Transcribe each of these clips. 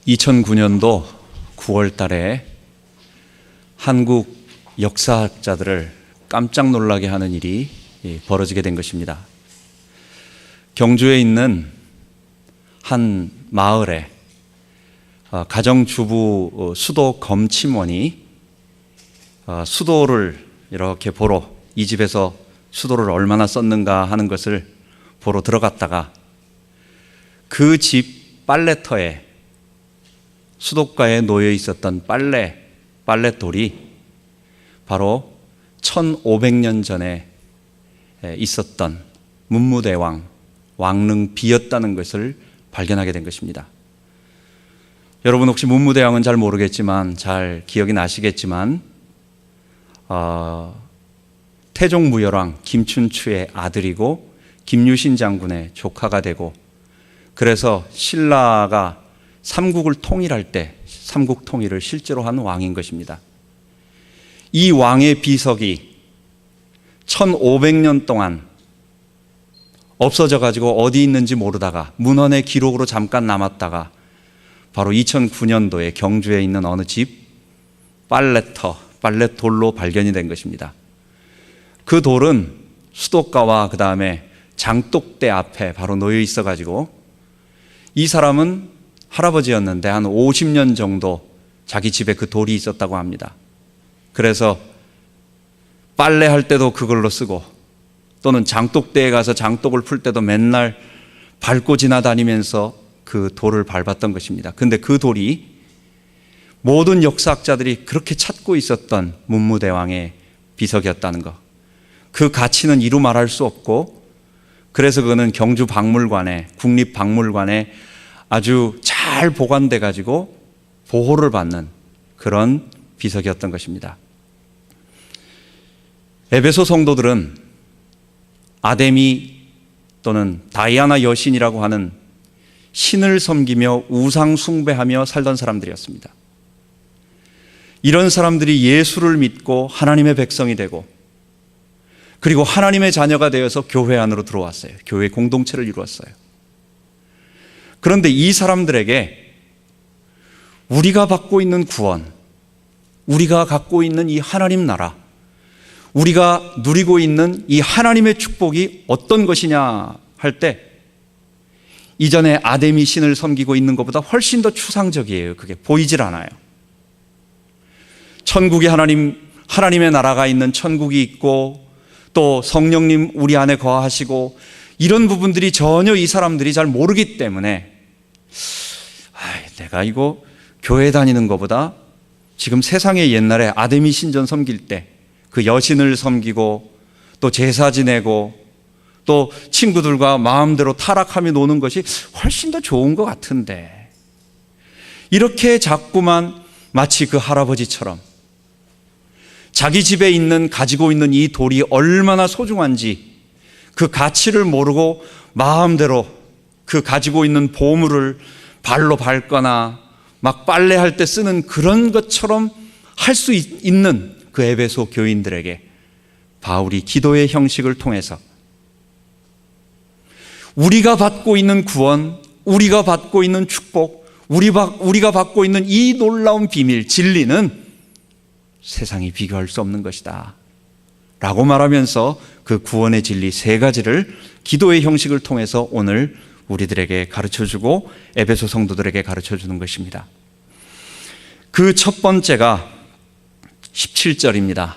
2009년도 9월 달에 한국 역사학자들을 깜짝 놀라게 하는 일이 벌어지게 된 것입니다. 경주에 있는 한 마을에 가정주부 수도 검침원이 수도를 이렇게 보러, 이 집에서 수도를 얼마나 썼는가 하는 것을 보러 들어갔다가 그 집 빨래터에 수도가에 놓여 있었던 빨랫돌이 바로 1500년 전에 있었던 문무대왕 왕릉비였다는 것을 발견하게 된 것입니다. 여러분 혹시 문무대왕은 잘 모르겠지만 잘 기억이 나시겠지만 태종무열왕 김춘추의 아들이고 김유신 장군의 조카가 되고, 그래서 신라가 삼국을 통일할 때 삼국 통일을 실제로 한 왕인 것입니다. 이 왕의 비석이 1500년 동안 없어져 가지고 어디 있는지 모르다가 문헌의 기록으로 잠깐 남았다가 바로 2009년도에 경주에 있는 어느 집 빨랫돌로 발견이 된 것입니다. 그 돌은 수도가와 그 다음에 장독대 앞에 바로 놓여 있어 가지고 이 사람은 할아버지였는데 한 50년 정도 자기 집에 그 돌이 있었다고 합니다. 그래서 빨래할 때도 그걸로 쓰고 또는 장독대에 가서 장독을 풀 때도 맨날 밟고 지나다니면서 그 돌을 밟았던 것입니다. 근데 그 돌이 모든 역사학자들이 그렇게 찾고 있었던 문무대왕의 비석이었다는 것, 그 가치는 이루 말할 수 없고, 그래서 그거는 경주 박물관에, 국립박물관에 아주 잘 보관돼 가지고 보호를 받는 그런 비석이었던 것입니다. 에베소 성도들은 아데미 또는 다이아나 여신이라고 하는 신을 섬기며 우상 숭배하며 살던 사람들이었습니다. 이런 사람들이 예수를 믿고 하나님의 백성이 되고, 그리고 하나님의 자녀가 되어서 교회 안으로 들어왔어요. 교회 공동체를 이루었어요. 그런데 이 사람들에게 우리가 받고 있는 구원, 우리가 갖고 있는 이 하나님 나라, 우리가 누리고 있는 이 하나님의 축복이 어떤 것이냐 할 때, 이전에 아데미 신을 섬기고 있는 것보다 훨씬 더 추상적이에요. 그게 보이질 않아요. 천국이 하나님의 나라가 있는 천국이 있고, 또 성령님 우리 안에 거하시고, 이런 부분들이 전혀 이 사람들이 잘 모르기 때문에 내가 이거 교회 다니는 것보다 지금 세상에 옛날에 아데미 신전 섬길 때 그 여신을 섬기고 또 제사 지내고 또 친구들과 마음대로 타락하며 노는 것이 훨씬 더 좋은 것 같은데, 이렇게 자꾸만 마치 그 할아버지처럼 자기 집에 가지고 있는 이 돌이 얼마나 소중한지 그 가치를 모르고 마음대로 그 가지고 있는 보물을 발로 밟거나 막 빨래할 때 쓰는 그런 것처럼 할 수 있는 그 에베소 교인들에게 바울이 기도의 형식을 통해서 우리가 받고 있는 구원, 우리가 받고 있는 축복, 우리가 받고 있는 이 놀라운 비밀, 진리는 세상이 비교할 수 없는 것이다 라고 말하면서 그 구원의 진리 세 가지를 기도의 형식을 통해서 오늘 우리들에게 가르쳐주고 에베소 성도들에게 가르쳐주는 것입니다. 그 첫 번째가 17절입니다.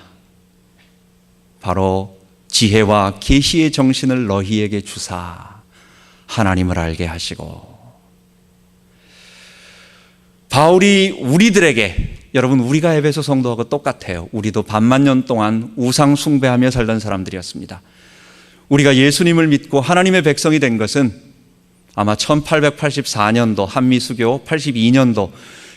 바로 지혜와 계시의 정신을 너희에게 주사 하나님을 알게 하시고. 바울이 우리들에게, 여러분 우리가 에베소 성도하고 똑같아요. 우리도 반만년 동안 우상 숭배하며 살던 사람들이었습니다. 우리가 예수님을 믿고 하나님의 백성이 된 것은 아마 1884년도 한미수교 82년도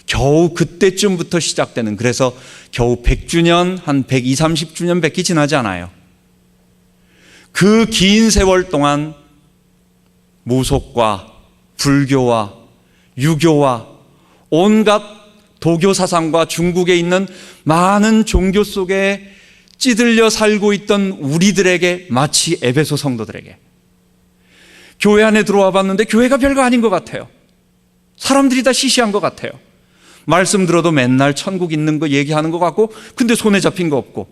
겨우 그때쯤부터 시작되는, 그래서 겨우 100주년, 한 120, 30주년밖에 지나지 않아요. 그 긴 세월 동안 무속과 불교와 유교와 온갖 도교 사상과 중국에 있는 많은 종교 속에 찌들려 살고 있던 우리들에게, 마치 에베소 성도들에게 교회 안에 들어와 봤는데 교회가 별거 아닌 것 같아요. 사람들이 다 시시한 것 같아요. 말씀 들어도 맨날 천국 있는 거 얘기하는 것 같고, 근데 손에 잡힌 거 없고,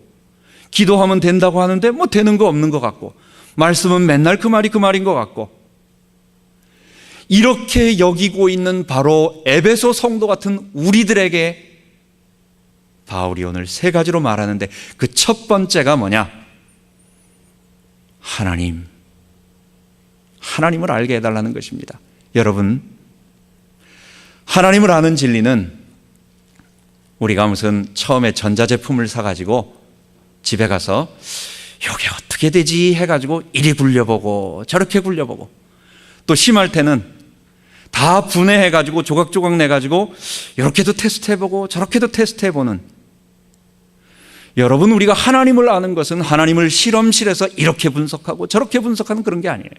기도하면 된다고 하는데 뭐 되는 거 없는 것 같고, 말씀은 맨날 그 말이 그 말인 것 같고, 이렇게 여기고 있는 바로 에베소 성도 같은 우리들에게 바울이 오늘 세 가지로 말하는데, 그 첫 번째가 뭐냐? 하나님을 알게 해달라는 것입니다. 여러분, 하나님을 아는 진리는 우리가 무슨 처음에 전자제품을 사가지고 집에 가서 이게 어떻게 되지 해가지고 이리 굴려보고 저렇게 굴려보고, 또 심할 때는 다 분해해가지고 조각조각 내가지고 이렇게도 테스트해보고 저렇게도 테스트해보는, 여러분, 우리가 하나님을 아는 것은 하나님을 실험실에서 이렇게 분석하고 저렇게 분석하는 그런 게 아니에요.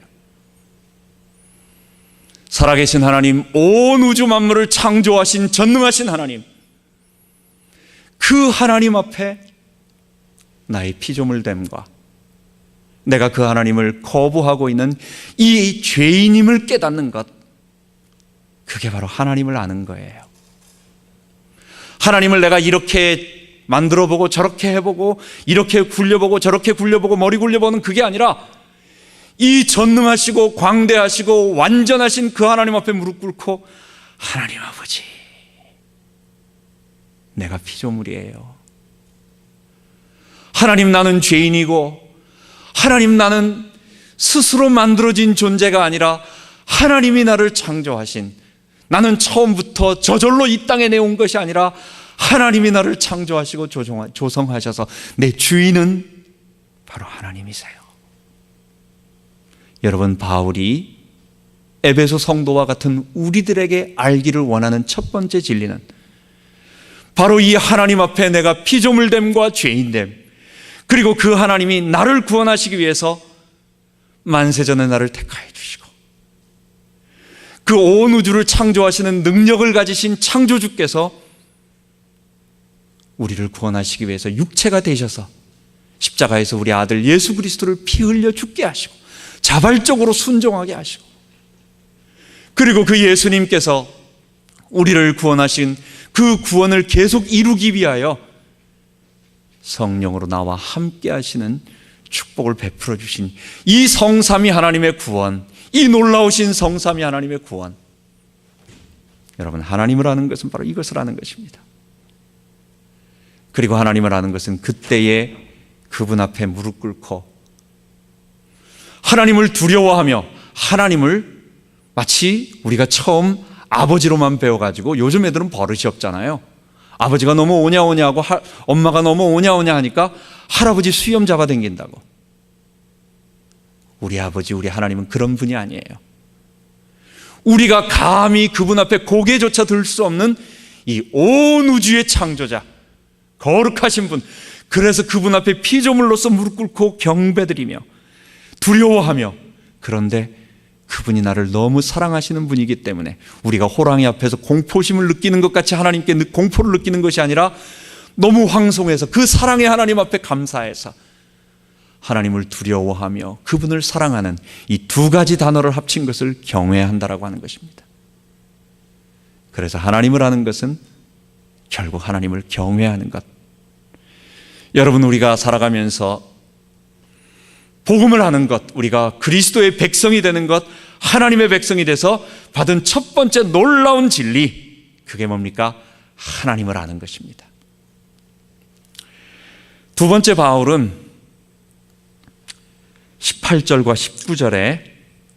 살아계신 하나님, 온 우주 만물을 창조하신 전능하신 하나님, 그 하나님 앞에 나의 피조물됨과 내가 그 하나님을 거부하고 있는 이 죄인임을 깨닫는 것, 그게 바로 하나님을 아는 거예요. 하나님을 내가 이렇게 만들어보고 저렇게 해보고 이렇게 굴려보고 저렇게 굴려보고 머리 굴려보는 그게 아니라, 이 전능하시고 광대하시고 완전하신 그 하나님 앞에 무릎 꿇고, 하나님 아버지, 내가 피조물이에요. 하나님, 나는 죄인이고, 하나님, 나는 스스로 만들어진 존재가 아니라 하나님이 나를 창조하신, 나는 처음부터 저절로 이 땅에 내온 것이 아니라 하나님이 나를 창조하시고 조성하셔서 내 주인은 바로 하나님이세요. 여러분, 바울이 에베소 성도와 같은 우리들에게 알기를 원하는 첫 번째 진리는 바로 이 하나님 앞에 내가 피조물됨과 죄인됨, 그리고 그 하나님이 나를 구원하시기 위해서 만세전에 나를 택하여 주시고, 그 온 우주를 창조하시는 능력을 가지신 창조주께서 우리를 구원하시기 위해서 육체가 되셔서 십자가에서 우리 아들 예수 그리스도를 피 흘려 죽게 하시고 자발적으로 순종하게 하시고, 그리고 그 예수님께서 우리를 구원하신 그 구원을 계속 이루기 위하여 성령으로 나와 함께 하시는 축복을 베풀어 주신 이 성삼위 하나님의 구원, 이 놀라우신 성삼위 하나님의 구원, 여러분, 하나님을 아는 것은 바로 이것을 아는 것입니다. 그리고 하나님을 아는 것은 그때에 그분 앞에 무릎 꿇고 하나님을 두려워하며, 하나님을 마치 우리가 처음 아버지로만 배워가지고, 요즘 애들은 버릇이 없잖아요. 아버지가 너무 오냐 하고 엄마가 너무 오냐 하니까 할아버지 수염 잡아 당긴다고. 우리 아버지, 우리 하나님은 그런 분이 아니에요. 우리가 감히 그분 앞에 고개조차 들 수 없는 이 온 우주의 창조자, 거룩하신 분, 그래서 그분 앞에 피조물로서 무릎 꿇고 경배드리며 두려워하며, 그런데 그분이 나를 너무 사랑하시는 분이기 때문에 우리가 호랑이 앞에서 공포심을 느끼는 것 같이 하나님께 공포를 느끼는 것이 아니라, 너무 황송해서 그 사랑의 하나님 앞에 감사해서 하나님을 두려워하며 그분을 사랑하는 이 두 가지 단어를 합친 것을 경외한다라고 하는 것입니다. 그래서 하나님을 아는 것은 결국 하나님을 경외하는 것. 여러분, 우리가 살아가면서 복음을 하는 것, 우리가 그리스도의 백성이 되는 것, 하나님의 백성이 돼서 받은 첫 번째 놀라운 진리, 그게 뭡니까? 하나님을 아는 것입니다. 두 번째, 바울은 18절과 19절에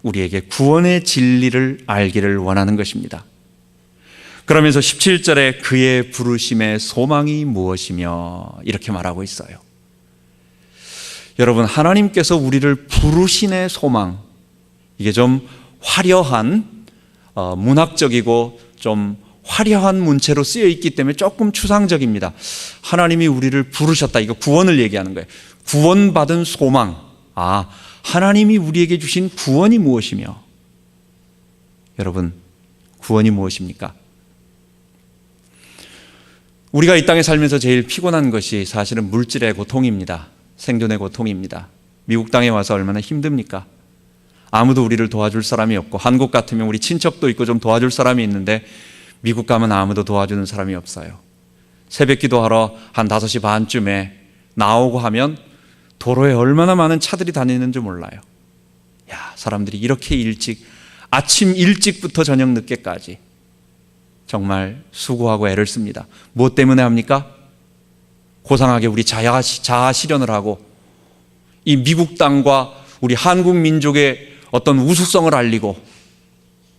우리에게 구원의 진리를 알기를 원하는 것입니다. 그러면서 17절에 그의 부르심의 소망이 무엇이며 이렇게 말하고 있어요. 여러분, 하나님께서 우리를 부르심의 소망, 이게 좀 화려한 문학적이고 좀 화려한 문체로 쓰여 있기 때문에 조금 추상적입니다. 하나님이 우리를 부르셨다, 이거 구원을 얘기하는 거예요. 구원받은 소망, 하나님이 우리에게 주신 구원이 무엇이며, 여러분, 구원이 무엇입니까? 우리가 이 땅에 살면서 제일 피곤한 것이 사실은 물질의 고통입니다. 생존의 고통입니다. 미국 땅에 와서 얼마나 힘듭니까? 아무도 우리를 도와줄 사람이 없고, 한국 같으면 우리 친척도 있고 좀 도와줄 사람이 있는데 미국 가면 아무도 도와주는 사람이 없어요. 새벽 기도하러 한 5시 반쯤에 나오고 하면 도로에 얼마나 많은 차들이 다니는지 몰라요. 야, 사람들이 이렇게 일찍, 아침 일찍부터 저녁 늦게까지 정말 수고하고 애를 씁니다. 무엇 때문에 합니까? 고상하게 우리 자아 실현을 하고 이 미국 땅과 우리 한국 민족의 어떤 우수성을 알리고,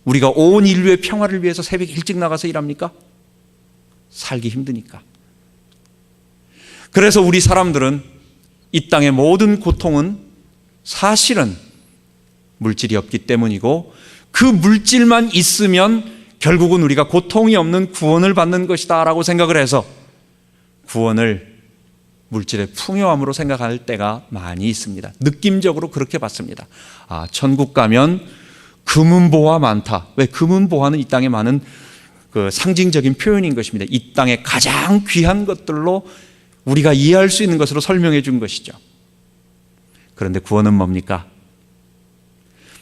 우리가 온 인류의 평화를 위해서 새벽 일찍 나가서 일합니까? 살기 힘드니까. 그래서 우리 사람들은 이 땅의 모든 고통은 사실은 물질이 없기 때문이고, 그 물질만 있으면 결국은 우리가 고통이 없는 구원을 받는 것이다 라고 생각을 해서 구원을 물질의 풍요함으로 생각할 때가 많이 있습니다. 느낌적으로 그렇게 봤습니다. 아, 천국 가면 금은보화 많다. 왜? 금은보화는 이 땅에 많은 그 상징적인 표현인 것입니다. 이 땅의 가장 귀한 것들로 우리가 이해할 수 있는 것으로 설명해 준 것이죠. 그런데 구원은 뭡니까?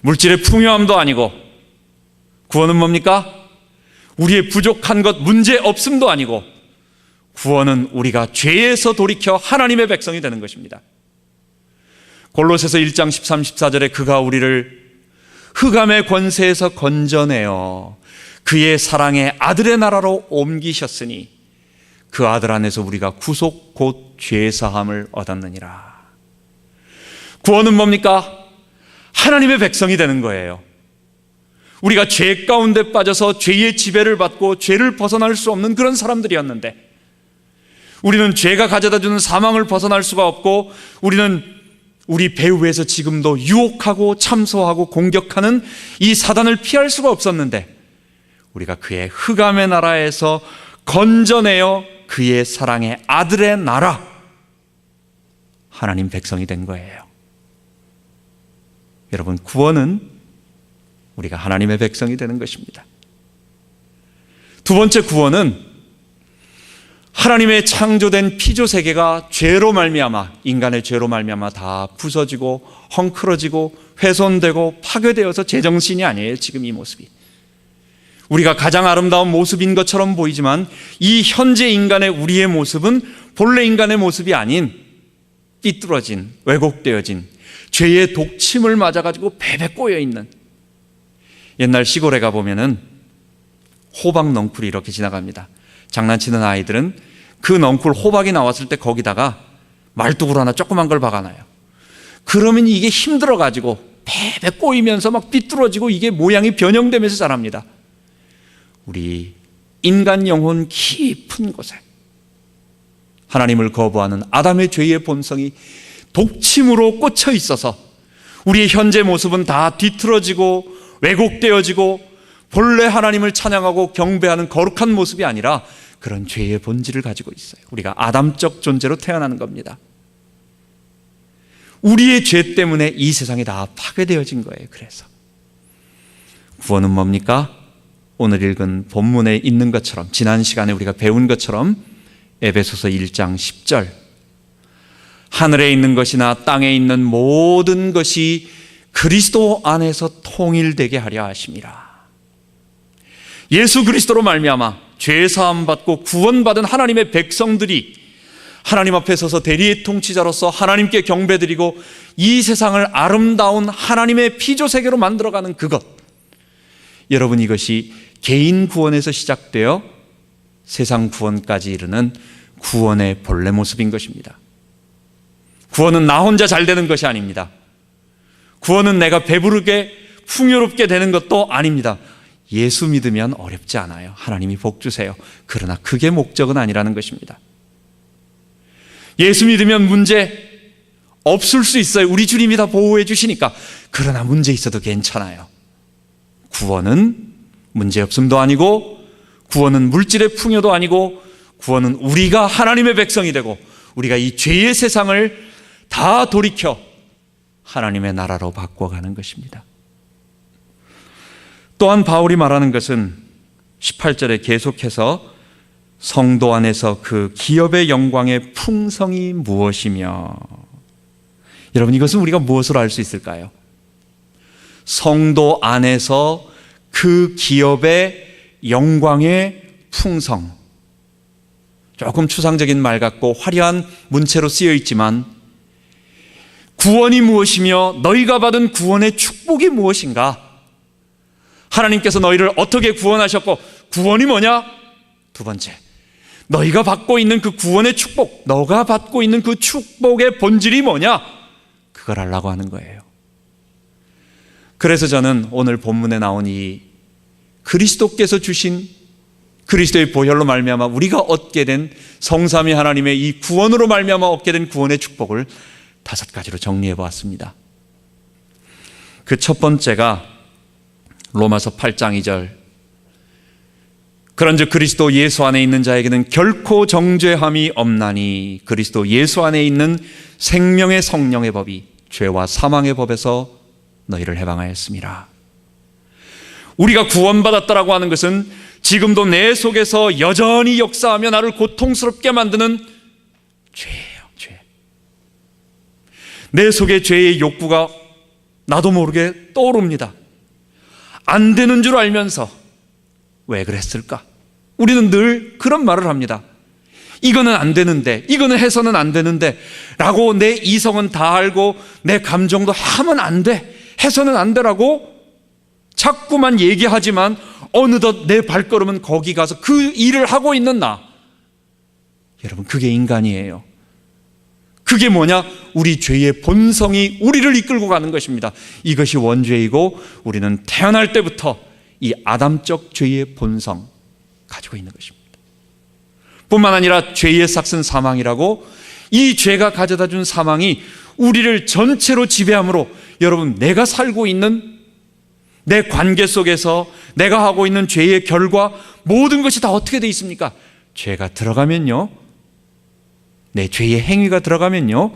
물질의 풍요함도 아니고, 구원은 뭡니까? 우리의 부족한 것, 문제 없음도 아니고, 구원은 우리가 죄에서 돌이켜 하나님의 백성이 되는 것입니다. 골로새서 1장 13, 14절에 그가 우리를 흑암의 권세에서 건져내어 그의 사랑의 아들의 나라로 옮기셨으니 그 아들 안에서 우리가 구속 곧 죄사함을 얻었느니라. 구원은 뭡니까? 하나님의 백성이 되는 거예요. 우리가 죄 가운데 빠져서 죄의 지배를 받고 죄를 벗어날 수 없는 그런 사람들이었는데, 우리는 죄가 가져다주는 사망을 벗어날 수가 없고, 우리는 우리 배후에서 지금도 유혹하고 참소하고 공격하는 이 사단을 피할 수가 없었는데, 우리가 그의 흑암의 나라에서 건져내어 그의 사랑의 아들의 나라, 하나님 백성이 된 거예요. 여러분, 구원은 우리가 하나님의 백성이 되는 것입니다. 두 번째 구원은 하나님의 창조된 피조 세계가 죄로 말미암아, 인간의 죄로 말미암아 다 부서지고 헝클어지고 훼손되고 파괴되어서 제정신이 아니에요. 지금 이 모습이 우리가 가장 아름다운 모습인 것처럼 보이지만, 이 현재 인간의 우리의 모습은 본래 인간의 모습이 아닌 삐뚤어진, 왜곡되어진 죄의 독침을 맞아가지고 베베 꼬여있는, 옛날 시골에 가보면은 호박 넝쿨이 이렇게 지나갑니다. 장난치는 아이들은 그 넝쿨 호박이 나왔을 때 거기다가 말뚝으로 하나 조그만 걸 박아놔요. 그러면 이게 힘들어가지고 베베 꼬이면서 막 삐뚤어지고 이게 모양이 변형되면서 자랍니다. 우리 인간 영혼 깊은 곳에 하나님을 거부하는 아담의 죄의 본성이 독침으로 꽂혀 있어서 우리의 현재 모습은 다 뒤틀어지고 왜곡되어지고 본래 하나님을 찬양하고 경배하는 거룩한 모습이 아니라 그런 죄의 본질을 가지고 있어요. 우리가 아담적 존재로 태어나는 겁니다. 우리의 죄 때문에 이 세상이 다 파괴되어진 거예요. 그래서 구원은 뭡니까? 오늘 읽은 본문에 있는 것처럼, 지난 시간에 우리가 배운 것처럼 에베소서 1장 10절, 하늘에 있는 것이나 땅에 있는 모든 것이 그리스도 안에서 통일되게 하려 하심이라. 예수 그리스도로 말미암아 죄 사함 받고 구원받은 하나님의 백성들이 하나님 앞에 서서 대리의 통치자로서 하나님께 경배드리고 이 세상을 아름다운 하나님의 피조 세계로 만들어가는 그것, 여러분, 이것이 개인 구원에서 시작되어 세상 구원까지 이르는 구원의 본래 모습인 것입니다. 구원은 나 혼자 잘 되는 것이 아닙니다. 구원은 내가 배부르게 풍요롭게 되는 것도 아닙니다. 예수 믿으면 어렵지 않아요. 하나님이 복 주세요. 그러나 그게 목적은 아니라는 것입니다. 예수 믿으면 문제 없을 수 있어요. 우리 주님이 다 보호해 주시니까. 그러나 문제 있어도 괜찮아요. 구원은 문제 없음도 아니고, 구원은 물질의 풍요도 아니고, 구원은 우리가 하나님의 백성이 되고 우리가 이 죄의 세상을 다 돌이켜 하나님의 나라로 바꿔가는 것입니다. 또한 바울이 말하는 것은 18절에 계속해서 성도 안에서 그 기업의 영광의 풍성이 무엇이며, 여러분, 이것은 우리가 무엇으로 알 수 있을까요? 성도 안에서 그 기업의 영광의 풍성. 조금 추상적인 말 같고 화려한 문체로 쓰여 있지만 구원이 무엇이며 너희가 받은 구원의 축복이 무엇인가? 하나님께서 너희를 어떻게 구원하셨고 구원이 뭐냐? 두 번째, 너희가 받고 있는 그 구원의 축복, 너가 받고 있는 그 축복의 본질이 뭐냐? 그걸 알라고 하는 거예요. 그래서 저는 오늘 본문에 나온 이 그리스도께서 주신 그리스도의 보혈로 말미암아 우리가 얻게 된 성삼위 하나님의 이 구원으로 말미암아 얻게 된 구원의 축복을 5가지로 정리해 보았습니다. 그 첫 번째가 로마서 8장 2절, 그런즉 그리스도 예수 안에 있는 자에게는 결코 정죄함이 없나니 그리스도 예수 안에 있는 생명의 성령의 법이 죄와 사망의 법에서 너희를 해방하였습니다. 우리가 구원받았다라고 하는 것은 지금도 내 속에서 여전히 역사하며 나를 고통스럽게 만드는 죄예요. 죄. 내 속에 죄의 욕구가 나도 모르게 떠오릅니다. 안 되는 줄 알면서 왜 그랬을까? 우리는 늘 그런 말을 합니다. 이거는 안 되는데, 이거는 해서는 안 되는데 라고 내 이성은 다 알고 내 감정도 하면 안 돼, 해서는 안 되라고 자꾸만 얘기하지만 어느덧 내 발걸음은 거기 가서 그 일을 하고 있는 나. 여러분, 그게 인간이에요. 그게 뭐냐? 우리 죄의 본성이 우리를 이끌고 가는 것입니다. 이것이 원죄이고 우리는 태어날 때부터 이 아담적 죄의 본성 가지고 있는 것입니다. 뿐만 아니라 죄의 삭은 사망이라고, 이 죄가 가져다 준 사망이 우리를 전체로 지배함으로 여러분, 내가 살고 있는 내 관계 속에서 내가 하고 있는 죄의 결과, 모든 것이 다 어떻게 돼 있습니까? 죄가 들어가면요, 내 죄의 행위가 들어가면요,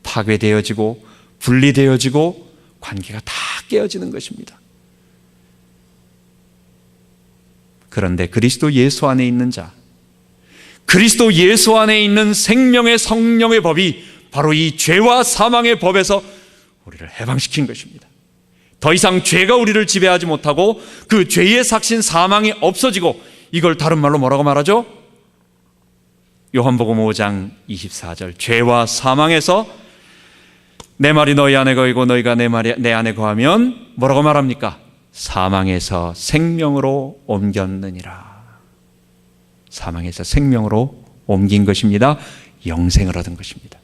파괴되어지고 분리되어지고 관계가 다 깨어지는 것입니다. 그런데 그리스도 예수 안에 있는 자, 그리스도 예수 안에 있는 생명의 성령의 법이 바로 이 죄와 사망의 법에서 우리를 해방시킨 것입니다. 더 이상 죄가 우리를 지배하지 못하고 그 죄의 삭신 사망이 없어지고, 이걸 다른 말로 뭐라고 말하죠? 요한복음 5장 24절, 죄와 사망에서 내 말이 너희 안에 거이고 너희가 내 말이 내 안에 거하면 뭐라고 말합니까? 사망에서 생명으로 옮겼느니라. 사망에서 생명으로 옮긴 것입니다. 영생을 얻은 것입니다.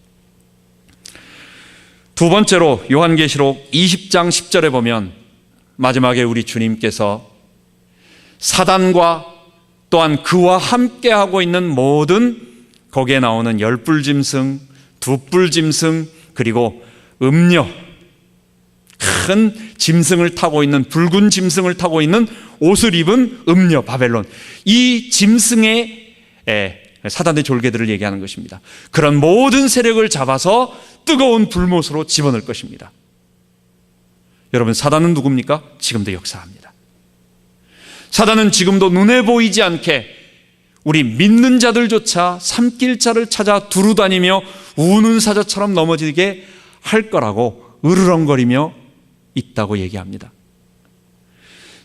두 번째로 요한계시록 20장 10절에 보면 마지막에 우리 주님께서 사단과 또한 그와 함께하고 있는 모든, 거기에 나오는 10뿔짐승, 2뿔짐승, 그리고 음녀, 큰 짐승을 타고 있는, 붉은 짐승을 타고 있는 옷을 입은 음녀 바벨론, 이 짐승의 사단의 졸개들을 얘기하는 것입니다. 그런 모든 세력을 잡아서 뜨거운 불못으로 집어넣을 것입니다. 여러분, 사단은 누굽니까? 지금도 역사합니다. 사단은 지금도 눈에 보이지 않게 우리 믿는 자들조차 삼킬자를 찾아 두루다니며 우는 사자처럼 넘어지게 할 거라고 으르렁거리며 있다고 얘기합니다.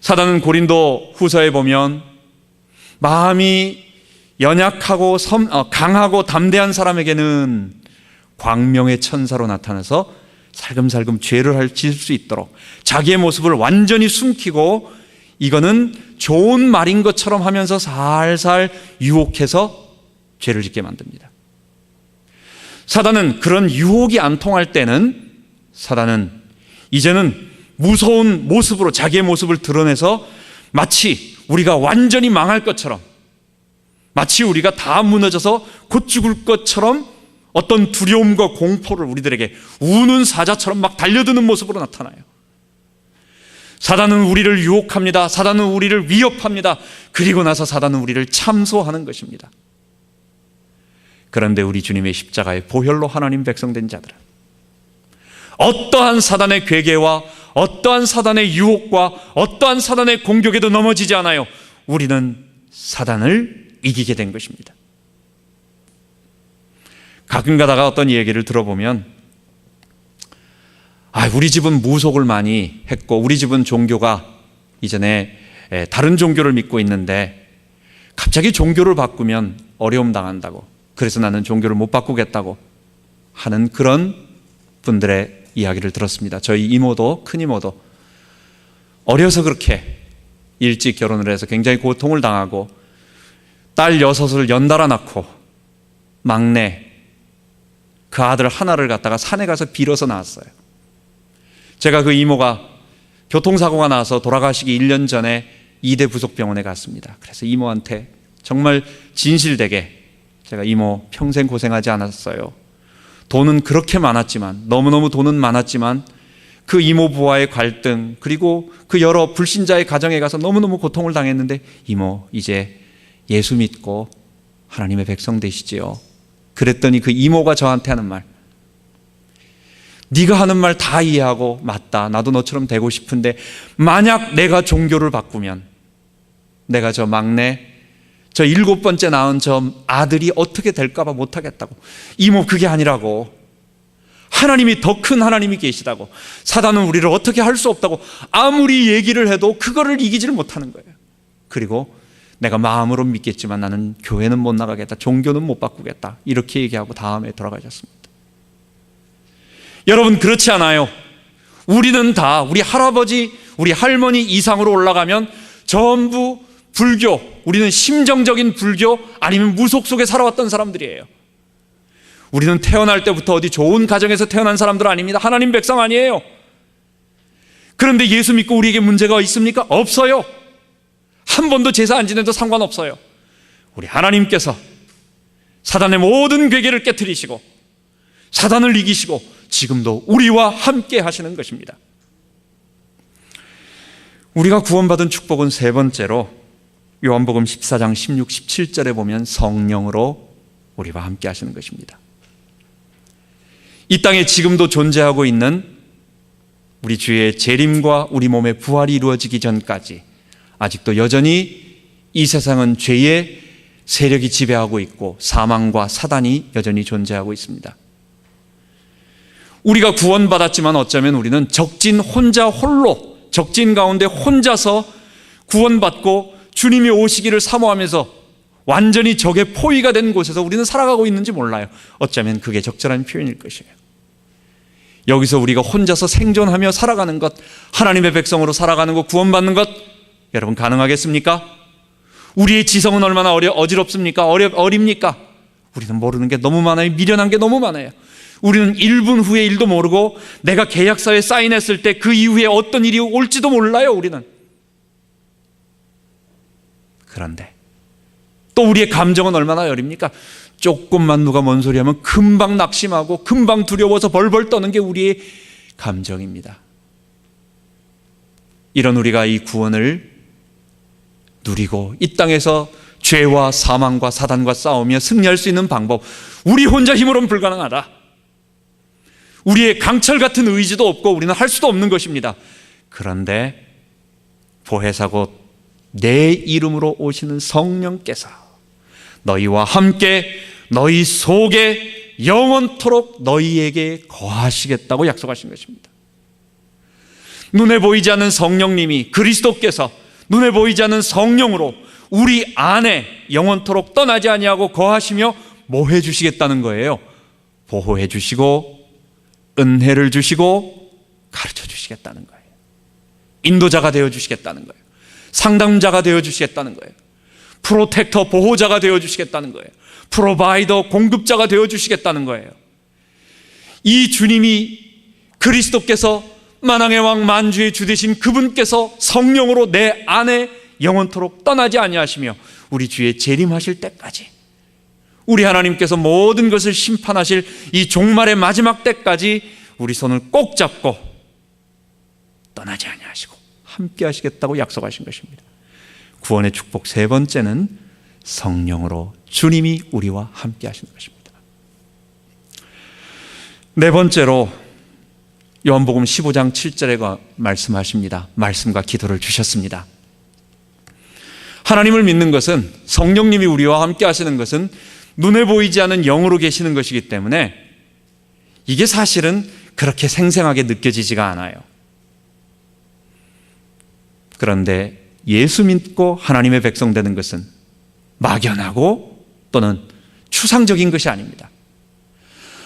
사단은 고린도 후서에 보면 마음이 연약하고 강하고 담대한 사람에게는 광명의 천사로 나타나서 살금살금 죄를 지을 수 있도록 자기의 모습을 완전히 숨기고, 이거는 좋은 말인 것처럼 하면서 살살 유혹해서 죄를 짓게 만듭니다. 사단은 그런 유혹이 안 통할 때는, 사단은 이제는 무서운 모습으로 자기의 모습을 드러내서 마치 우리가 완전히 망할 것처럼, 마치 우리가 다 무너져서 곧 죽을 것처럼 어떤 두려움과 공포를 우리들에게 우는 사자처럼 막 달려드는 모습으로 나타나요. 사단은 우리를 유혹합니다. 사단은 우리를 위협합니다. 그리고 나서 사단은 우리를 참소하는 것입니다. 그런데 우리 주님의 십자가의 보혈로 하나님 백성된 자들은 어떠한 사단의 괴계와 어떠한 사단의 유혹과 어떠한 사단의 공격에도 넘어지지 않아요. 우리는 사단을 이기게 된 것입니다. 가끔 가다가 어떤 얘기를 들어보면 우리 집은 무속을 많이 했고 우리 집은 종교가 이전에 다른 종교를 믿고 있는데 갑자기 종교를 바꾸면 어려움 당한다고, 그래서 나는 종교를 못 바꾸겠다고 하는 그런 분들의 이야기를 들었습니다. 저희 이모도, 큰 이모도 어려서 그렇게 일찍 결혼을 해서 굉장히 고통을 당하고 딸 6을 연달아 낳고 막내 그 아들 하나를 갖다가 산에 가서 빌어서 낳았어요. 제가 그 이모가 교통사고가 나서 돌아가시기 1년 전에 이대 부속병원에 갔습니다. 그래서 이모한테 정말 진실되게 제가 이모 평생 고생하지 않았어요. 돈은 그렇게 많았지만, 너무너무 돈은 많았지만 그 이모 부와의 갈등, 그리고 그 여러 불신자의 가정에 가서 너무너무 고통을 당했는데 이모 이제 예수 믿고 하나님의 백성 되시지요. 그랬더니 그 이모가 저한테 하는 말, 네가 하는 말 다 이해하고 맞다, 나도 너처럼 되고 싶은데 만약 내가 종교를 바꾸면 내가 저 막내, 저 7번째 낳은 저 아들이 어떻게 될까 봐 못하겠다고. 이모 그게 아니라고, 하나님이 더 큰 하나님이 계시다고, 사단은 우리를 어떻게 할 수 없다고 아무리 얘기를 해도 그거를 이기지를 못하는 거예요. 그리고 내가 마음으로 믿겠지만 나는 교회는 못 나가겠다, 종교는 못 바꾸겠다, 이렇게 얘기하고 다음에 돌아가셨습니다. 여러분, 그렇지 않아요. 우리는 다 우리 할아버지, 우리 할머니 이상으로 올라가면 전부 불교, 우리는 심정적인 불교 아니면 무속 속에 살아왔던 사람들이에요. 우리는 태어날 때부터 어디 좋은 가정에서 태어난 사람들 아닙니다. 하나님 백성 아니에요. 그런데 예수 믿고 우리에게 문제가 있습니까? 없어요. 한 번도 제사 안 지내도 상관없어요. 우리 하나님께서 사단의 모든 괴계를 깨트리시고 사단을 이기시고 지금도 우리와 함께 하시는 것입니다. 우리가 구원받은 축복은 세 번째로 요한복음 14장 16, 17절에 보면 성령으로 우리와 함께 하시는 것입니다. 이 땅에 지금도 존재하고 있는 우리 주의 재림과 우리 몸의 부활이 이루어지기 전까지 아직도 여전히 이 세상은 죄의 세력이 지배하고 있고 사망과 사단이 여전히 존재하고 있습니다. 우리가 구원받았지만 어쩌면 우리는 적진 혼자 홀로, 적진 가운데 혼자서 구원받고 주님이 오시기를 사모하면서 완전히 적의 포위가 된 곳에서 우리는 살아가고 있는지 몰라요. 어쩌면 그게 적절한 표현일 것이에요. 여기서 우리가 혼자서 생존하며 살아가는 것, 하나님의 백성으로 살아가는 것, 구원받는 것, 여러분 가능하겠습니까? 우리의 지성은 얼마나 어지럽습니까? 어립니까? 우리는 모르는 게 너무 많아요. 미련한 게 너무 많아요. 우리는 1분 후에 일도 모르고 내가 계약서에 사인했을 때 그 이후에 어떤 일이 올지도 몰라요. 우리는. 그런데 또 우리의 감정은 얼마나 여립니까? 조금만 누가 뭔 소리 하면 금방 낙심하고 금방 두려워서 벌벌 떠는 게 우리의 감정입니다. 이런 우리가 이 구원을 누리고 이 땅에서 죄와 사망과 사단과 싸우며 승리할 수 있는 방법, 우리 혼자 힘으로는 불가능하다. 우리의 강철 같은 의지도 없고 우리는 할 수도 없는 것입니다. 그런데 보혜사 곧 내 이름으로 오시는 성령께서 너희와 함께 너희 속에 영원토록 너희에게 거하시겠다고 약속하신 것입니다. 눈에 보이지 않는 성령님이, 그리스도께서 눈에 보이지 않는 성령으로 우리 안에 영원토록 떠나지 아니하고 거하시며 뭐 해주시겠다는 거예요? 보호해 주시고 은혜를 주시고 가르쳐 주시겠다는 거예요. 인도자가 되어 주시겠다는 거예요. 상담자가 되어 주시겠다는 거예요. 프로텍터, 보호자가 되어 주시겠다는 거예요. 프로바이더, 공급자가 되어 주시겠다는 거예요. 이 주님이, 그리스도께서 만왕의 왕 만주의 주 되신 그분께서 성령으로 내 안에 영원토록 떠나지 아니하시며 우리 주의 재림하실 때까지, 우리 하나님께서 모든 것을 심판하실 이 종말의 마지막 때까지 우리 손을 꼭 잡고 떠나지 아니하시고 함께 하시겠다고 약속하신 것입니다. 구원의 축복 세 번째는 성령으로 주님이 우리와 함께 하시는 것입니다. 네 번째로 요한복음 15장 7절에 말씀하십니다. 말씀과 기도를 주셨습니다. 하나님을 믿는 것은, 성령님이 우리와 함께 하시는 것은 눈에 보이지 않는 영으로 계시는 것이기 때문에 이게 사실은 그렇게 생생하게 느껴지지가 않아요. 그런데 예수 믿고 하나님의 백성 되는 것은 막연하고 또는 추상적인 것이 아닙니다.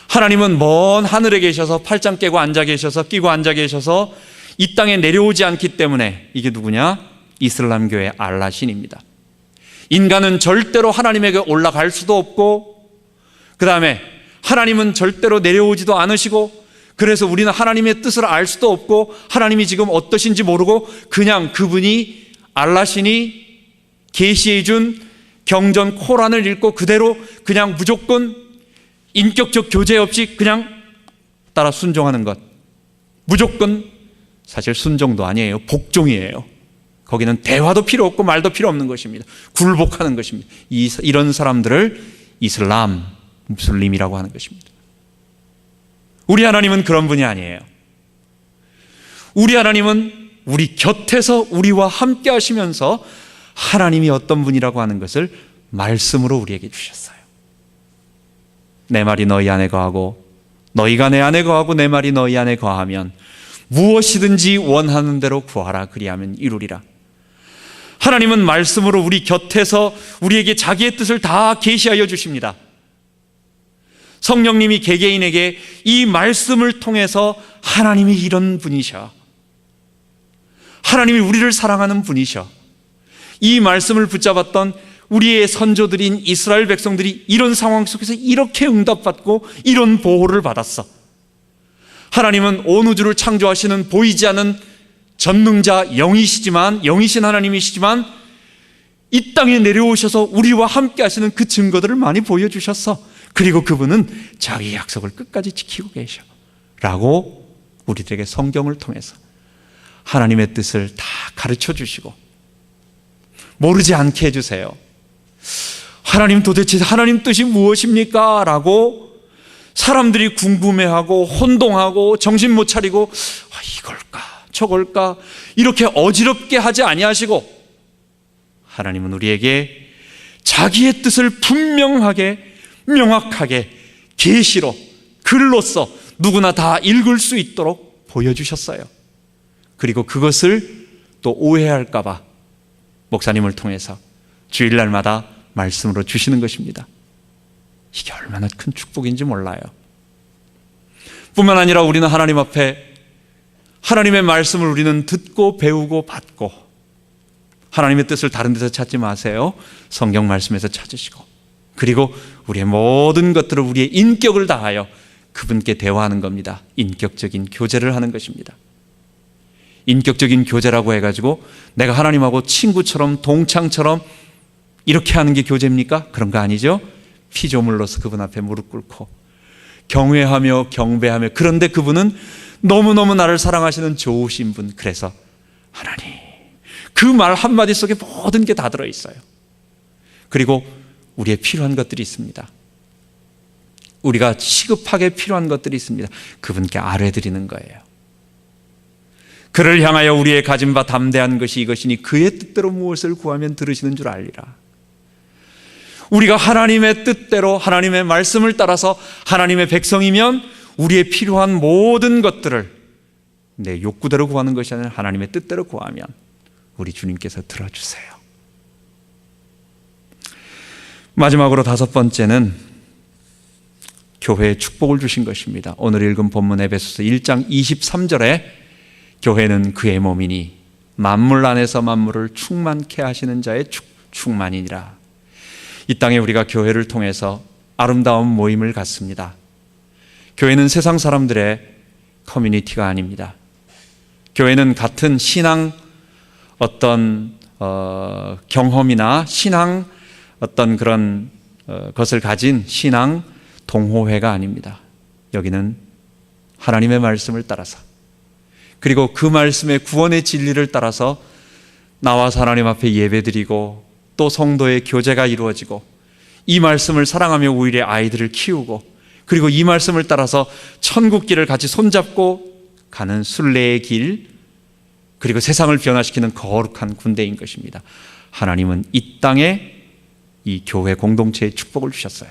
하나님은 먼 하늘에 계셔서 팔짱 끼고 앉아 계셔서 이 땅에 내려오지 않기 때문에 이게 누구냐? 이슬람교의 알라 신입니다. 인간은 절대로 하나님에게 올라갈 수도 없고, 그 다음에 하나님은 절대로 내려오지도 않으시고, 그래서 우리는 하나님의 뜻을 알 수도 없고, 하나님이 지금 어떠신지 모르고 그냥 그분이 알라 신이 계시해 준 경전 코란을 읽고 그대로 그냥 무조건 인격적 교제 없이 그냥 따라 순종하는 것. 무조건 사실 순종도 아니에요. 복종이에요. 거기는 대화도 필요 없고 말도 필요 없는 것입니다. 굴복하는 것입니다. 이런 사람들을 이슬람, 무슬림이라고 하는 것입니다. 우리 하나님은 그런 분이 아니에요. 우리 하나님은 우리 곁에서 우리와 함께 하시면서 하나님이 어떤 분이라고 하는 것을 말씀으로 우리에게 주셨어요. 내 말이 너희 안에 거하고 너희가 내 안에 거하고 내 말이 너희 안에 거하면 무엇이든지 원하는 대로 구하라, 그리하면 이루리라. 하나님은 말씀으로 우리 곁에서 우리에게 자기의 뜻을 다 계시하여 주십니다. 성령님이 개개인에게 이 말씀을 통해서 하나님이 이런 분이셔, 하나님이 우리를 사랑하는 분이셔, 이 말씀을 붙잡았던 우리의 선조들인 이스라엘 백성들이 이런 상황 속에서 이렇게 응답받고 이런 보호를 받았어. 하나님은 온 우주를 창조하시는 보이지 않는 전능자 영이신 하나님이시지만 이 땅에 내려오셔서 우리와 함께 하시는 그 증거들을 많이 보여주셨어. 그리고 그분은 자기 약속을 끝까지 지키고 계셔 라고 우리들에게 성경을 통해서 하나님의 뜻을 다 가르쳐 주시고 모르지 않게 해주세요. 하나님, 도대체 하나님 뜻이 무엇입니까? 라고 사람들이 궁금해하고 혼동하고 정신 못 차리고 이걸까 저걸까 이렇게 어지럽게 하지 아니하시고, 하나님은 우리에게 자기의 뜻을 분명하게 명확하게 계시로 글로써 누구나 다 읽을 수 있도록 보여주셨어요. 그리고 그것을 또 오해할까 봐 목사님을 통해서 주일날마다 말씀으로 주시는 것입니다. 이게 얼마나 큰 축복인지 몰라요. 뿐만 아니라 우리는 하나님 앞에 하나님의 말씀을 우리는 듣고 배우고 받고, 하나님의 뜻을 다른 데서 찾지 마세요. 성경 말씀에서 찾으시고, 그리고 우리의 모든 것들을 우리의 인격을 다하여 그분께 대화하는 겁니다. 인격적인 교제를 하는 것입니다. 인격적인 교제라고 해가지고 내가 하나님하고 친구처럼 동창처럼 이렇게 하는 게 교제입니까? 그런 거 아니죠. 피조물로서 그분 앞에 무릎 꿇고 경외하며 경배하며, 그런데 그분은 너무너무 나를 사랑하시는 좋으신 분. 그래서 하나님, 그 말 한마디 속에 모든 게 다 들어있어요. 그리고 우리의 필요한 것들이 있습니다. 우리가 시급하게 필요한 것들이 있습니다. 그분께 아뢰드리는 거예요. 그를 향하여 우리의 가진 바 담대한 것이 이것이니 그의 뜻대로 무엇을 구하면 들으시는 줄 알리라. 우리가 하나님의 뜻대로 하나님의 말씀을 따라서 하나님의 백성이면 우리의 필요한 모든 것들을 내 욕구대로 구하는 것이 아니라 하나님의 뜻대로 구하면 우리 주님께서 들어주세요. 마지막으로 5번째는 교회에 축복을 주신 것입니다. 오늘 읽은 본문 에베소서 1장 23절에 교회는 그의 몸이니 만물 안에서 만물을 충만케 하시는 자의 충만이니라. 이 땅에 우리가 교회를 통해서 아름다운 모임을 갖습니다. 교회는 세상 사람들의 커뮤니티가 아닙니다. 교회는 같은 신앙 어떤 경험이나 신앙 어떤 그런 것을 가진 신앙 동호회가 아닙니다. 여기는 하나님의 말씀을 따라서, 그리고 그 말씀의 구원의 진리를 따라서 나와서 하나님 앞에 예배드리고 또 성도의 교제가 이루어지고, 이 말씀을 사랑하며 우리의 아이들을 키우고, 그리고 이 말씀을 따라서 천국길을 같이 손잡고 가는 순례의 길, 그리고 세상을 변화시키는 거룩한 군대인 것입니다. 하나님은 이 땅에 이 교회 공동체에 축복을 주셨어요.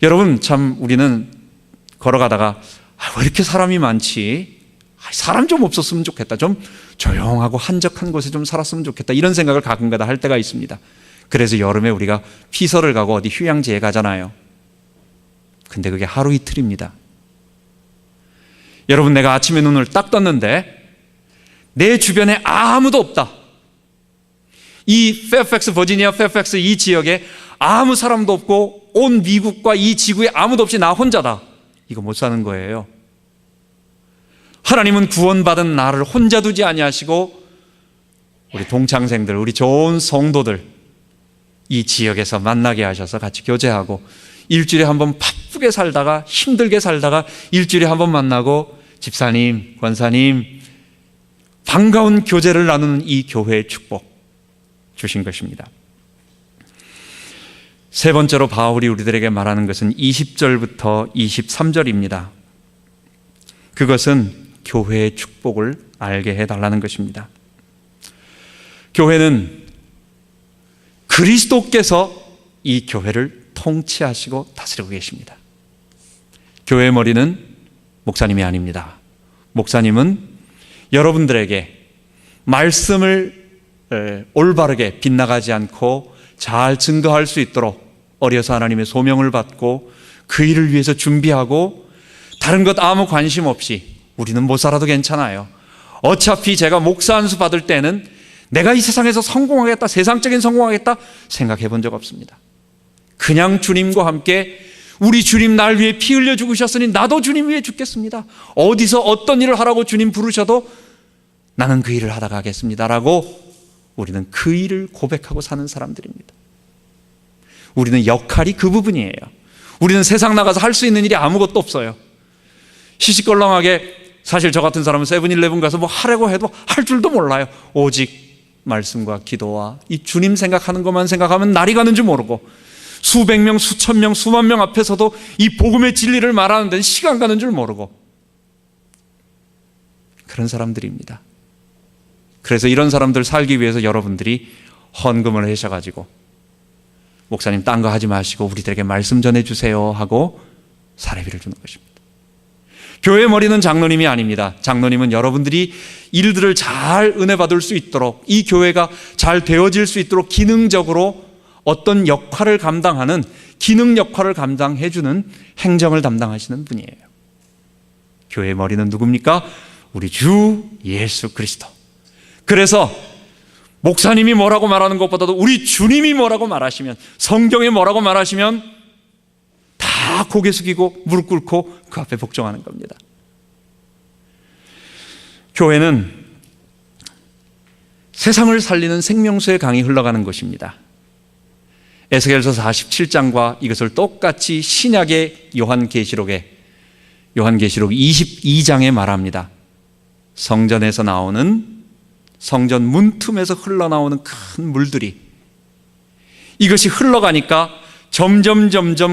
여러분, 참 우리는 걸어가다가 왜 이렇게 사람이 많지? 사람 좀 없었으면 좋겠다. 좀 조용하고 한적한 곳에 좀 살았으면 좋겠다. 이런 생각을 가끔가다 할 때가 있습니다. 그래서 여름에 우리가 피서를 가고 어디 휴양지에 가잖아요. 근데 그게 하루 이틀입니다. 여러분, 내가 아침에 눈을 딱 떴는데 내 주변에 아무도 없다. 이 페어팩스, 버지니아 페어팩스 이 지역에 아무 사람도 없고 온 미국과 이 지구에 아무도 없이 나 혼자다. 이거 못 사는 거예요. 하나님은 구원받은 나를 혼자 두지 아니하시고 우리 동창생들, 우리 좋은 성도들 이 지역에서 만나게 하셔서 같이 교제하고 일주일에 한 번 바쁘게 살다가 힘들게 살다가 일주일에 한 번 만나고 집사님, 권사님 반가운 교제를 나누는 이 교회의 축복 주신 것입니다. 세 번째로 바울이 우리들에게 말하는 것은 20절부터 23절입니다. 그것은 교회의 축복을 알게 해달라는 것입니다. 교회는 그리스도께서 이 교회를 통치하시고 다스리고 계십니다. 교회의 머리는 목사님이 아닙니다. 목사님은 여러분들에게 말씀을 올바르게 빗나가지 않고 잘 증거할 수 있도록 어려서 하나님의 소명을 받고 그 일을 위해서 준비하고 다른 것 아무 관심 없이 우리는 못 살아도 괜찮아요. 어차피 제가 목사 안수 받을 때는 내가 이 세상에서 성공하겠다, 세상적인 성공하겠다 생각해 본 적 없습니다. 그냥 주님과 함께 우리 주님 날 위해 피 흘려 죽으셨으니 나도 주님 위해 죽겠습니다. 어디서 어떤 일을 하라고 주님 부르셔도 나는 그 일을 하다 가겠습니다라고 우리는 그 일을 고백하고 사는 사람들입니다. 우리는 역할이 그 부분이에요. 우리는 세상 나가서 할 수 있는 일이 아무것도 없어요. 시시껄렁하게 사실 저 같은 사람은 세븐일레븐 가서 뭐 하려고 해도 할 줄도 몰라요. 오직 말씀과 기도와 이 주님 생각하는 것만 생각하면 날이 가는 줄 모르고 수백 명, 수천 명, 수만 명 앞에서도 이 복음의 진리를 말하는 데는 시간 가는 줄 모르고 그런 사람들입니다. 그래서 이런 사람들 살기 위해서 여러분들이 헌금을 하셔가지고 목사님 딴 거 하지 마시고 우리들에게 말씀 전해주세요 하고 사례비를 주는 것입니다. 교회의 머리는 장로님이 아닙니다. 장로님은 여러분들이 일들을 잘 은혜 받을 수 있도록 이 교회가 잘 되어질 수 있도록 기능적으로 어떤 역할을 감당하는 기능 역할을 감당해주는 행정을 담당하시는 분이에요. 교회의 머리는 누굽니까? 우리 주 예수 그리스도. 그래서 목사님이 뭐라고 말하는 것보다도 우리 주님이 뭐라고 말하시면, 성경에 뭐라고 말하시면 다 고개 숙이고 무릎 꿇고 그 앞에 복종하는 겁니다. 교회는 세상을 살리는 생명수의 강이 흘러가는 곳입니다. 에스겔서 47장과 이것을 똑같이 신약의 요한계시록 22장에 말합니다. 성전에서 나오는, 성전 문틈에서 흘러나오는 큰 물들이, 이것이 흘러가니까 점점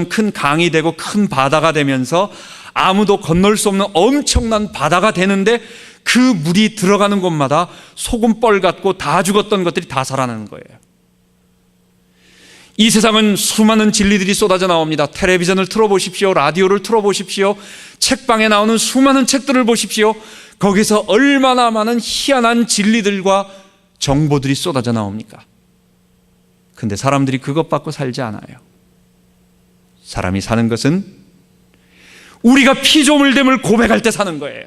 큰 강이 되고 큰 바다가 되면서 아무도 건널 수 없는 엄청난 바다가 되는데, 그 물이 들어가는 곳마다 소금벌 같고 다 죽었던 것들이 다 살아나는 거예요. 이 세상은 수많은 진리들이 쏟아져 나옵니다. 텔레비전을 틀어보십시오. 라디오를 틀어보십시오. 책방에 나오는 수많은 책들을 보십시오. 거기서 얼마나 많은 희한한 진리들과 정보들이 쏟아져 나옵니까? 근데 사람들이 그것 받고 살지 않아요. 사람이 사는 것은 우리가 피조물됨을 고백할 때 사는 거예요.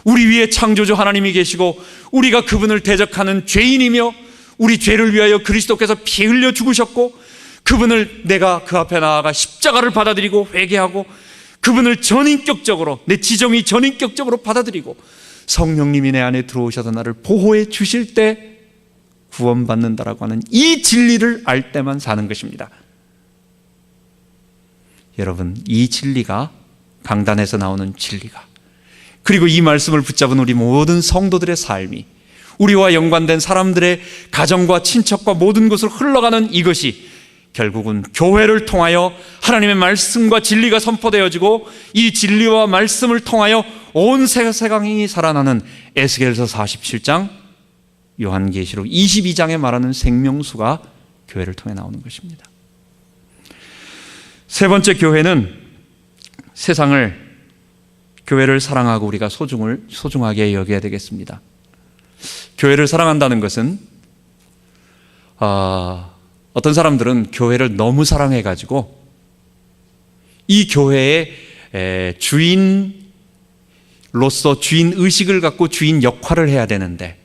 우리 위에 창조주 하나님이 계시고 우리가 그분을 대적하는 죄인이며 우리 죄를 위하여 그리스도께서 피 흘려 죽으셨고 그분을 내가 그 앞에 나아가 십자가를 받아들이고 회개하고 그분을 전인격적으로, 내 지정이 전인격적으로 받아들이고 성령님이 내 안에 들어오셔서 나를 보호해 주실 때 구원받는다라고 하는 이 진리를 알 때만 사는 것입니다. 여러분, 이 진리가, 강단에서 나오는 진리가, 그리고 이 말씀을 붙잡은 우리 모든 성도들의 삶이, 우리와 연관된 사람들의 가정과 친척과 모든 곳을 흘러가는 이것이 결국은 교회를 통하여 하나님의 말씀과 진리가 선포되어지고 이 진리와 말씀을 통하여 온 세상이 살아나는 에스겔서 47장, 요한계시록 22장에 말하는 생명수가 교회를 통해 나오는 것입니다. 세 번째, 교회는 세상을 교회를 사랑하고 우리가 소중하게 여겨야 되겠습니다. 교회를 사랑한다는 것은 어떤 사람들은 교회를 너무 사랑해가지고 이 교회의 주인로서 주인 의식을 갖고 주인 역할을 해야 되는데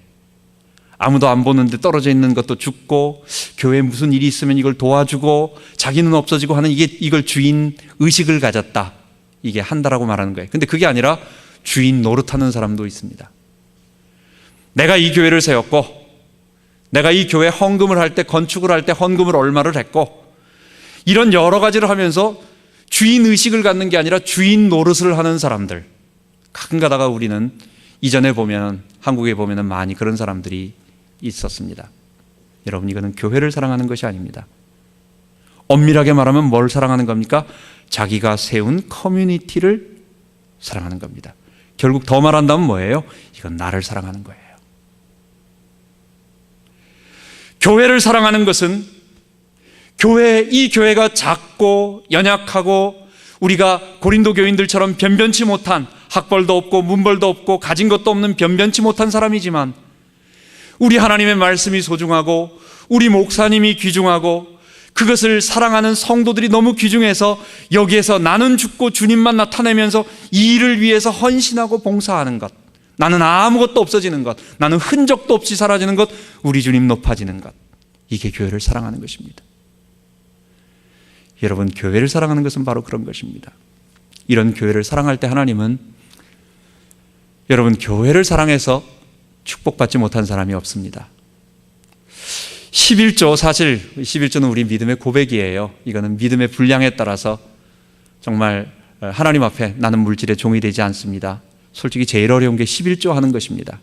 아무도 안 보는데 떨어져 있는 것도 죽고 교회에 무슨 일이 있으면 이걸 도와주고 자기는 없어지고 하는 이걸 주인 의식을 가졌다. 이게 한다라고 말하는 거예요. 근데 그게 아니라 주인 노릇하는 사람도 있습니다. 내가 이 교회를 세웠고 내가 이 교회 헌금을 할 때 건축을 할 때 헌금을 얼마를 했고 이런 여러 가지를 하면서 주인 의식을 갖는 게 아니라 주인 노릇을 하는 사람들 가끔 가다가 우리는 이전에 보면 한국에 보면 많이 그런 사람들이 있었습니다. 여러분 이거는 교회를 사랑하는 것이 아닙니다. 엄밀하게 말하면 뭘 사랑하는 겁니까? 자기가 세운 커뮤니티를 사랑하는 겁니다. 결국 더 말한다면 뭐예요? 이건 나를 사랑하는 거예요. 교회를 사랑하는 것은 이 교회가 작고 연약하고 우리가 고린도 교인들처럼 변변치 못한 학벌도 없고 문벌도 없고 가진 것도 없는 변변치 못한 사람이지만 우리 하나님의 말씀이 소중하고 우리 목사님이 귀중하고 그것을 사랑하는 성도들이 너무 귀중해서 여기에서 나는 죽고 주님만 나타내면서 이 일을 위해서 헌신하고 봉사하는 것, 나는 아무것도 없어지는 것, 나는 흔적도 없이 사라지는 것, 우리 주님 높아지는 것, 이게 교회를 사랑하는 것입니다. 여러분 교회를 사랑하는 것은 바로 그런 것입니다. 이런 교회를 사랑할 때 하나님은 여러분 교회를 사랑해서 축복받지 못한 사람이 없습니다. 11조 사실 11조는 우리 믿음의 고백이에요. 이거는 믿음의 분량에 따라서 정말 하나님 앞에 나는 물질의 종이 되지 않습니다. 솔직히 제일 어려운 게 11조 하는 것입니다.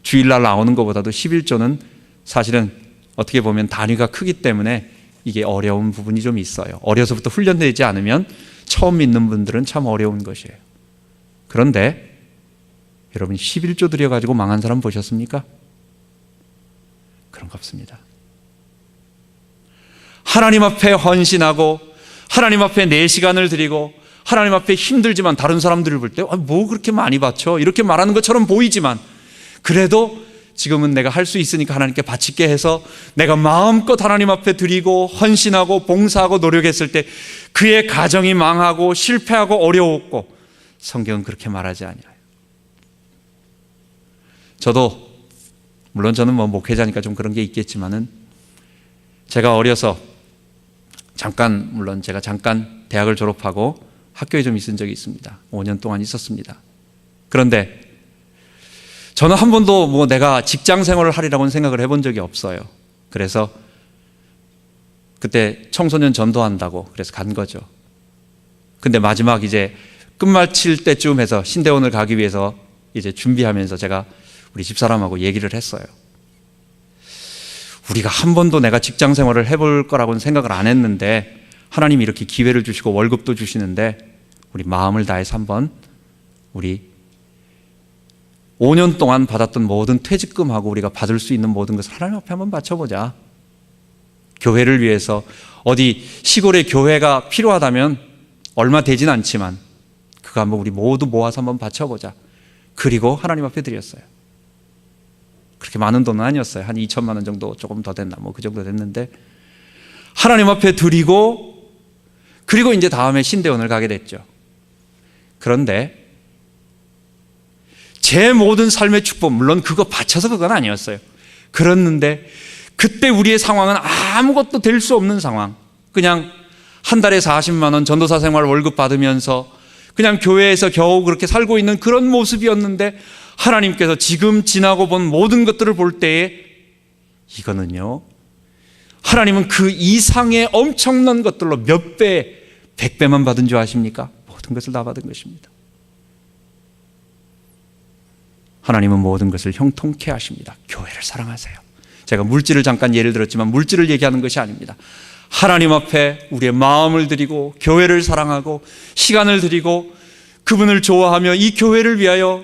주일날 나오는 것보다도 11조는 사실은 어떻게 보면 단위가 크기 때문에 이게 어려운 부분이 좀 있어요. 어려서부터 훈련되지 않으면 처음 믿는 분들은 참 어려운 것이에요. 그런데 여러분 11조 드려가지고 망한 사람 보셨습니까? 그런 거 없습니다. 하나님 앞에 헌신하고 하나님 앞에 내 시간을 드리고 하나님 앞에 힘들지만 다른 사람들을 볼 때 뭐 그렇게 많이 바쳐? 이렇게 말하는 것처럼 보이지만 그래도 지금은 내가 할 수 있으니까 하나님께 바치게 해서 내가 마음껏 하나님 앞에 드리고 헌신하고 봉사하고 노력했을 때 그의 가정이 망하고 실패하고 어려웠고 성경은 그렇게 말하지 않아요. 저도 물론 저는 목회자니까 좀 그런 게 있겠지만은 제가 어려서 제가 잠깐 대학을 졸업하고 학교에 좀 있은 적이 있습니다. 5년 동안 있었습니다. 그런데 저는 한 번도 내가 직장 생활을 하리라고는 생각을 해본 적이 없어요. 그래서 그때 청소년 전도한다고 그래서 간 거죠. 근데 마지막 이제 끝마칠 때쯤 해서 신대원을 가기 위해서 이제 준비하면서 제가 우리 집사람하고 얘기를 했어요. 우리가 한 번도 내가 직장 생활을 해볼 거라고는 생각을 안 했는데 하나님이 이렇게 기회를 주시고 월급도 주시는데 우리 마음을 다해서 한번 우리 5년 동안 받았던 모든 퇴직금하고 우리가 받을 수 있는 모든 것을 하나님 앞에 한번 바쳐보자. 교회를 위해서 어디 시골에 교회가 필요하다면 얼마 되진 않지만 그거 한번 우리 모두 모아서 한번 바쳐보자. 그리고 하나님 앞에 드렸어요. 그렇게 많은 돈은 아니었어요. 한 2천만 원 정도 조금 더 됐나 그 정도 됐는데 하나님 앞에 드리고 그리고 이제 다음에 신대원을 가게 됐죠. 그런데 제 모든 삶의 축복 물론 그거 바쳐서 그건 아니었어요. 그랬는데 그때 우리의 상황은 아무것도 될 수 없는 상황. 그냥 한 달에 40만 원 전도사 생활 월급 받으면서 그냥 교회에서 겨우 그렇게 살고 있는 그런 모습이었는데 하나님께서 지금 지나고 본 모든 것들을 볼 때에 이거는요 하나님은 그 이상의 엄청난 것들로 몇 배, 100배만 받은 줄 아십니까? 모든 것을 다 받은 것입니다. 하나님은 모든 것을 형통케 하십니다. 교회를 사랑하세요. 제가 물질을 잠깐 예를 들었지만 물질을 얘기하는 것이 아닙니다. 하나님 앞에 우리의 마음을 드리고 교회를 사랑하고 시간을 드리고 그분을 좋아하며 이 교회를 위하여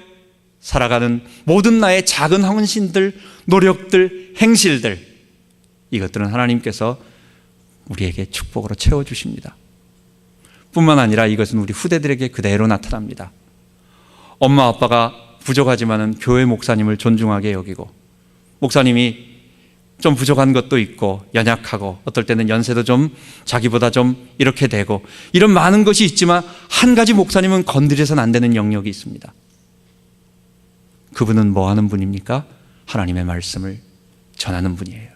살아가는 모든 나의 작은 헌신들, 노력들, 행실들 이것들은 하나님께서 우리에게 축복으로 채워주십니다. 뿐만 아니라 이것은 우리 후대들에게 그대로 나타납니다. 엄마 아빠가 부족하지만은 교회 목사님을 존중하게 여기고, 목사님이 좀 부족한 것도 있고 연약하고 어떨 때는 연세도 좀 자기보다 좀 이렇게 되고 이런 많은 것이 있지만 한 가지 목사님은 건드려서는 안 되는 영역이 있습니다. 그분은 뭐 하는 분입니까? 하나님의 말씀을 전하는 분이에요.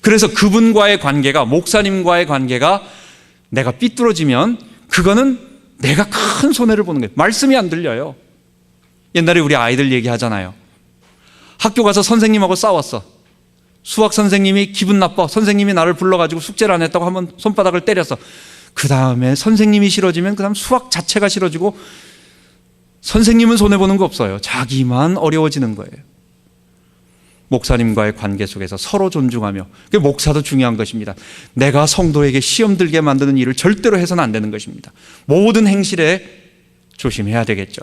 그래서 그분과의 관계가, 목사님과의 관계가 내가 삐뚤어지면 그거는 내가 큰 손해를 보는 거예요. 말씀이 안 들려요. 옛날에 우리 아이들 얘기하잖아요. 학교 가서 선생님하고 싸웠어. 수학 선생님이 기분 나빠. 선생님이 나를 불러가지고 숙제를 안 했다고 한번 손바닥을 때렸어. 그 다음에 선생님이 싫어지면 그 다음 수학 자체가 싫어지고, 선생님은 손해보는 거 없어요. 자기만 어려워지는 거예요. 목사님과의 관계 속에서 서로 존중하며, 그게 목사도 중요한 것입니다. 내가 성도에게 시험 들게 만드는 일을 절대로 해서는 안 되는 것입니다. 모든 행실에 조심해야 되겠죠.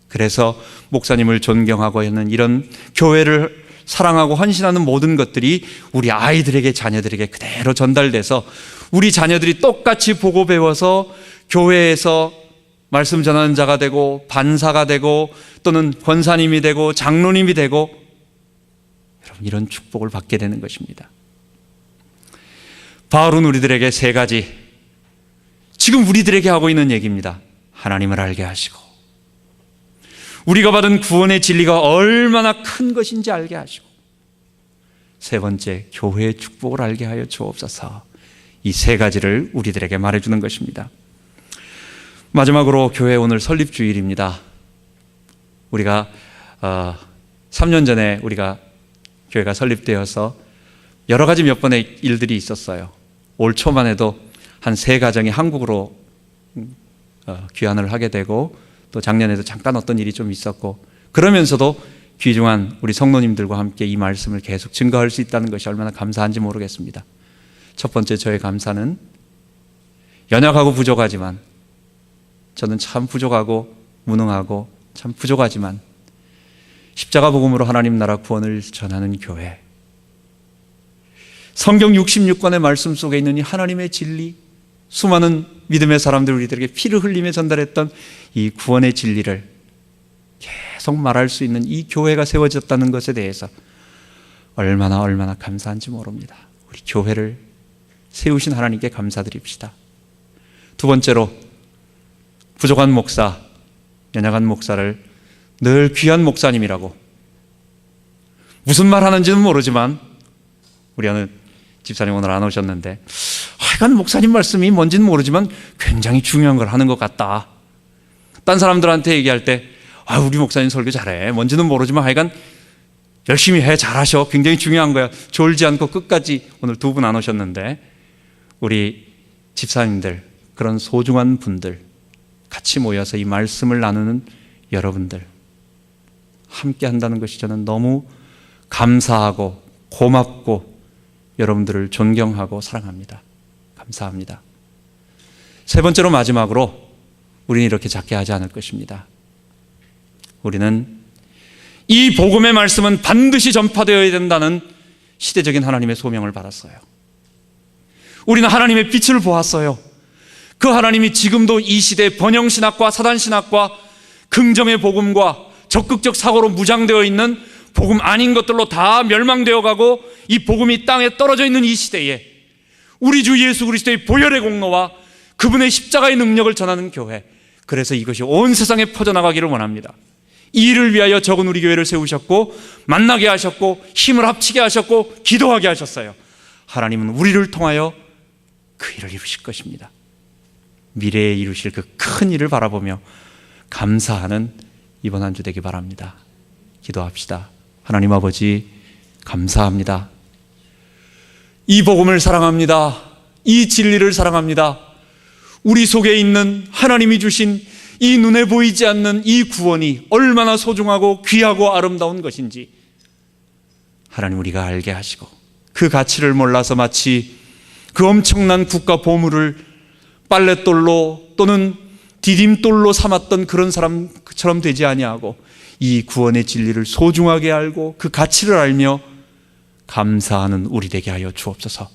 그래서 목사님을 존경하고 있는 이런 교회를 사랑하고 헌신하는 모든 것들이 우리 아이들에게, 자녀들에게 그대로 전달돼서 우리 자녀들이 똑같이 보고 배워서 교회에서 말씀 전하는 자가 되고 반사가 되고 또는 권사님이 되고 장로님이 되고, 여러분, 이런 축복을 받게 되는 것입니다. 바울은 우리들에게 세 가지, 지금 우리들에게 하고 있는 얘기입니다. 하나님을 알게 하시고, 우리가 받은 구원의 진리가 얼마나 큰 것인지 알게 하시고, 세 번째, 교회의 축복을 알게 하여 주옵소서. 이 세 가지를 우리들에게 말해주는 것입니다. 마지막으로 교회 오늘 설립주일입니다. 우리가 3년 전에 우리가 교회가 설립되어서 여러 가지 몇 번의 일들이 있었어요. 올 초만 해도 한 3가정이 한국으로 귀환을 하게 되고, 또 작년에도 잠깐 어떤 일이 좀 있었고, 그러면서도 귀중한 우리 성도님들과 함께 이 말씀을 계속 증거할 수 있다는 것이 얼마나 감사한지 모르겠습니다. 첫 번째, 저의 감사는 연약하고 부족하지만, 저는 참 부족하고 무능하고 참 부족하지만 십자가 복음으로 하나님 나라 구원을 전하는 교회, 성경 66권의 말씀 속에 있는 이 하나님의 진리, 수많은 믿음의 사람들 우리들에게 피를 흘리며 전달했던 이 구원의 진리를 계속 말할 수 있는 이 교회가 세워졌다는 것에 대해서 얼마나 감사한지 모릅니다. 우리 교회를 세우신 하나님께 감사드립시다. 두 번째로, 부족한 목사, 연약한 목사를 늘 귀한 목사님이라고, 무슨 말 하는지는 모르지만, 우리 어느 집사님 오늘 안 오셨는데 하여간 목사님 말씀이 뭔지는 모르지만 굉장히 중요한 걸 하는 것 같다. 딴 사람들한테 얘기할 때 우리 목사님 설교 잘해, 뭔지는 모르지만 하여간 열심히 해, 잘하셔, 굉장히 중요한 거야, 졸지 않고 끝까지. 오늘 2분 안 오셨는데 우리 집사님들, 그런 소중한 분들 같이 모여서 이 말씀을 나누는 여러분들 함께 한다는 것이 저는 너무 감사하고 고맙고 여러분들을 존경하고 사랑합니다. 감사합니다. 세 번째로, 마지막으로, 우리는 이렇게 작게 하지 않을 것입니다. 우리는 이 복음의 말씀은 반드시 전파되어야 된다는 시대적인 하나님의 소명을 받았어요. 우리는 하나님의 빛을 보았어요. 그 하나님이 지금도 이 시대의 번영신학과 사단신학과 긍정의 복음과 적극적 사고로 무장되어 있는 복음 아닌 것들로 다 멸망되어 가고 이 복음이 땅에 떨어져 있는 이 시대에 우리 주 예수 그리스도의 보혈의 공로와 그분의 십자가의 능력을 전하는 교회, 그래서 이것이 온 세상에 퍼져나가기를 원합니다. 이 일을 위하여 적은 우리 교회를 세우셨고 만나게 하셨고 힘을 합치게 하셨고 기도하게 하셨어요. 하나님은 우리를 통하여 그 일을 이루실 것입니다. 미래에 이루실 그 큰 일을 바라보며 감사하는 이번 한 주 되기 바랍니다. 기도합시다. 하나님 아버지, 감사합니다. 이 복음을 사랑합니다. 이 진리를 사랑합니다. 우리 속에 있는 하나님이 주신 이 눈에 보이지 않는 이 구원이 얼마나 소중하고 귀하고 아름다운 것인지 하나님 우리가 알게 하시고, 그 가치를 몰라서 마치 그 엄청난 국가 보물을 빨랫돌로 또는 디딤돌로 삼았던 그런 사람처럼 되지 아니하고 이 구원의 진리를 소중하게 알고 그 가치를 알며 감사하는 우리 되게 하여 주옵소서.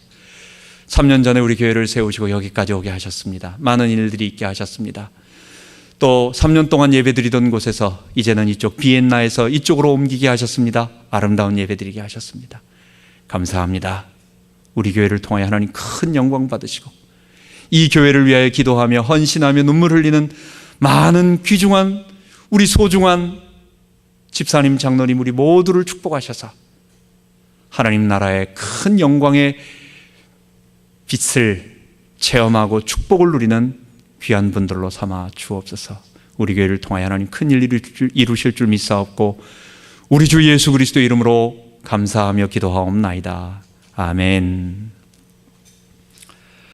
3년 전에 우리 교회를 세우시고 여기까지 오게 하셨습니다. 많은 일들이 있게 하셨습니다. 또 3년 동안 예배드리던 곳에서 이제는 이쪽 비엔나에서 이쪽으로 옮기게 하셨습니다. 아름다운 예배드리게 하셨습니다. 감사합니다. 우리 교회를 통하여 하나님 큰 영광 받으시고 이 교회를 위하여 기도하며 헌신하며 눈물 흘리는 많은 귀중한 우리 소중한 집사님, 장로님 우리 모두를 축복하셔서 하나님 나라의 큰 영광의 빛을 체험하고 축복을 누리는 귀한 분들로 삼아 주옵소서. 우리 교회를 통하여 하나님 큰 일 이루실 줄 믿사옵고 우리 주 예수 그리스도 이름으로 감사하며 기도하옵나이다. 아멘.